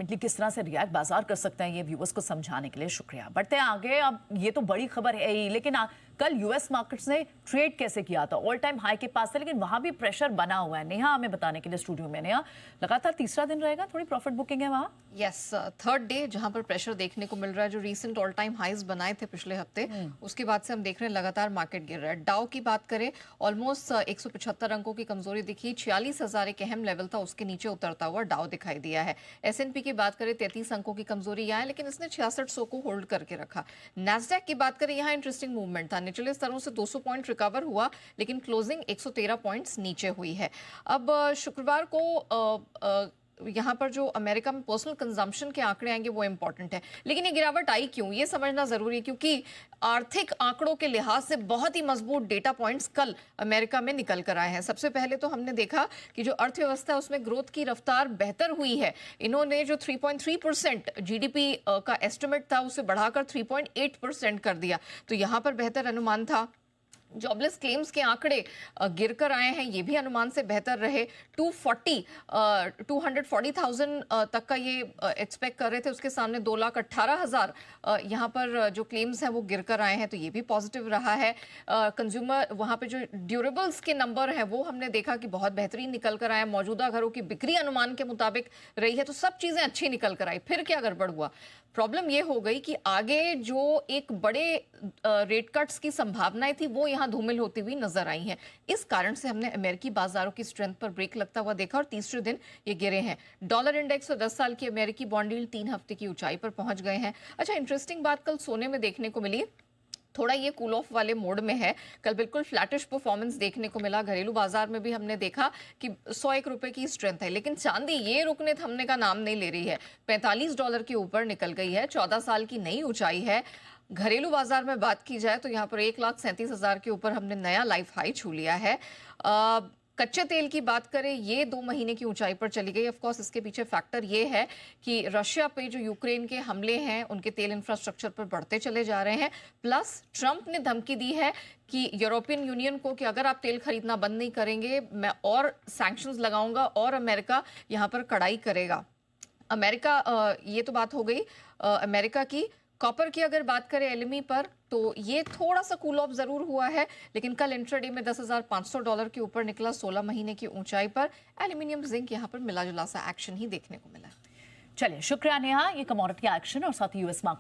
Ultimately किस तरह से रिएक्ट बाजार कर सकते हैं, ये व्यूअर्स को समझाने के लिए शुक्रिया। बढ़ते हैं आगे। अब ये तो बड़ी खबर है ही, लेकिन कल यूएस मार्केट्स ने ट्रेड कैसे किया था, ऑल टाइम हाई के पास था, लेकिन वहां भी प्रेशर बना हुआ है। नेहा हमें बताने के लिए स्टूडियो में। नेहा, लगातार तीसरा दिन रहेगा, थोड़ी प्रॉफिट बुकिंग है वहां। यस, थर्ड डे जहां पर प्रेशर देखने को मिल रहा है। जो रीसेंट ऑल टाइम हाईज बनाए थे पिछले हफ्ते, उसके बाद से हम देख रहे हैं लगातार मार्केट गिर रहा है। डाउ की बात करें, ऑलमोस्ट 175 अंकों की कमजोरी दिखी। 46,000 एक अहम लेवल था, उसके नीचे उतरता हुआ डाउ दिखाई दिया है। एसएनपी की बात करें, 33 अंकों की कमजोरी यहाँ है, लेकिन इसने 6600 को होल्ड करके रखा। नैस्डैक की बात करें, यहाँ इंटरेस्टिंग मूवमेंट था। निचले स्तरों से 200 पॉइंट रिकवर हुआ, लेकिन क्लोजिंग 113 पॉइंट्स नीचे हुई है। अब शुक्रवार को यहाँ पर जो अमेरिका में पर्सनल कंजम्पशन के आंकड़े आएंगे वो इंपॉर्टेंट है। लेकिन ये गिरावट आई क्यों, ये समझना जरूरी है, क्योंकि आर्थिक आंकड़ों के लिहाज से बहुत ही मजबूत डेटा पॉइंट्स कल अमेरिका में निकल कर आए हैं। सबसे पहले तो हमने देखा कि जो अर्थव्यवस्था है उसमें ग्रोथ की रफ्तार बेहतर हुई है। इन्होंने जो 3.3% जीडीपी का एस्टिमेट था उसे बढ़ाकर 3.8% कर दिया, तो यहाँ पर बेहतर अनुमान था। जॉबलेस क्लेम्स के आंकड़े गिरकर आए हैं, ये भी अनुमान से बेहतर रहे। 240,000 तक का ये एक्सपेक्ट कर रहे थे, उसके सामने 2,18,000 यहाँ पर जो क्लेम्स हैं वो गिरकर आए हैं, तो ये भी पॉजिटिव रहा है। कंज्यूमर वहाँ पे जो ड्यूरेबल्स के नंबर हैं वो हमने देखा कि बहुत बेहतरीन निकल कर आए। मौजूदा घरों की बिक्री अनुमान के मुताबिक रही है, तो सब चीज़ें अच्छी निकल कर आई। फिर क्या गड़बड़ हुआ, प्रॉब्लम ये हो गई कि आगे जो एक बड़े रेट कट्स की संभावनाएं थी वो यहाँ धूमिल होती हुई नजर आई हैं। इस कारण से हमने अमेरिकी बाजारों की स्ट्रेंथ पर ब्रेक लगता हुआ देखा और तीसरे दिन ये गिरे हैं। डॉलर इंडेक्स और 10 साल की अमेरिकी बॉन्ड यील्ड 3 हफ्ते की ऊंचाई पर पहुंच गए हैं। अच्छा, इंटरेस्टिंग बात कल सोने में देखने को मिली, थोड़ा ये कूल ऑफ वाले मोड में है। कल बिल्कुल फ्लैटिश परफॉर्मेंस देखने को मिला। घरेलू बाजार में भी हमने देखा कि 101 रुपए की स्ट्रेंथ है, लेकिन चांदी ये रुकने थमने का नाम नहीं ले रही है। $45 के ऊपर निकल गई है, 14 साल की नई ऊंचाई है। घरेलू बाजार में बात की जाए तो यहाँ पर 1,37,000 के ऊपर हमने नया लाइफ हाई छू लिया है। कच्चे तेल की बात करें, ये 2 महीने की ऊंचाई पर चली गई। ऑफ कोर्स इसके पीछे फैक्टर ये है कि रशिया पे जो यूक्रेन के हमले हैं उनके तेल इंफ्रास्ट्रक्चर पर बढ़ते चले जा रहे हैं। प्लस ट्रंप ने धमकी दी है कि यूरोपियन यूनियन को कि अगर आप तेल खरीदना बंद नहीं करेंगे मैं और सैंक्शंस लगाऊंगा और अमेरिका यहाँ पर कड़ाई करेगा। अमेरिका, ये तो बात हो गई अमेरिका की। कॉपर की अगर बात करें एलएमई पर, तो ये थोड़ा सा कूल ऑफ जरूर हुआ है, लेकिन कल इंट्राडे में $10,500 के ऊपर निकला 16 महीने की ऊंचाई पर। एल्यूमिनियम जिंक यहाँ पर मिला जुला सा एक्शन ही देखने को मिला। चलिए, शुक्रिया नेहा। ये कमोडिटी एक्शन और साथ ही यूएस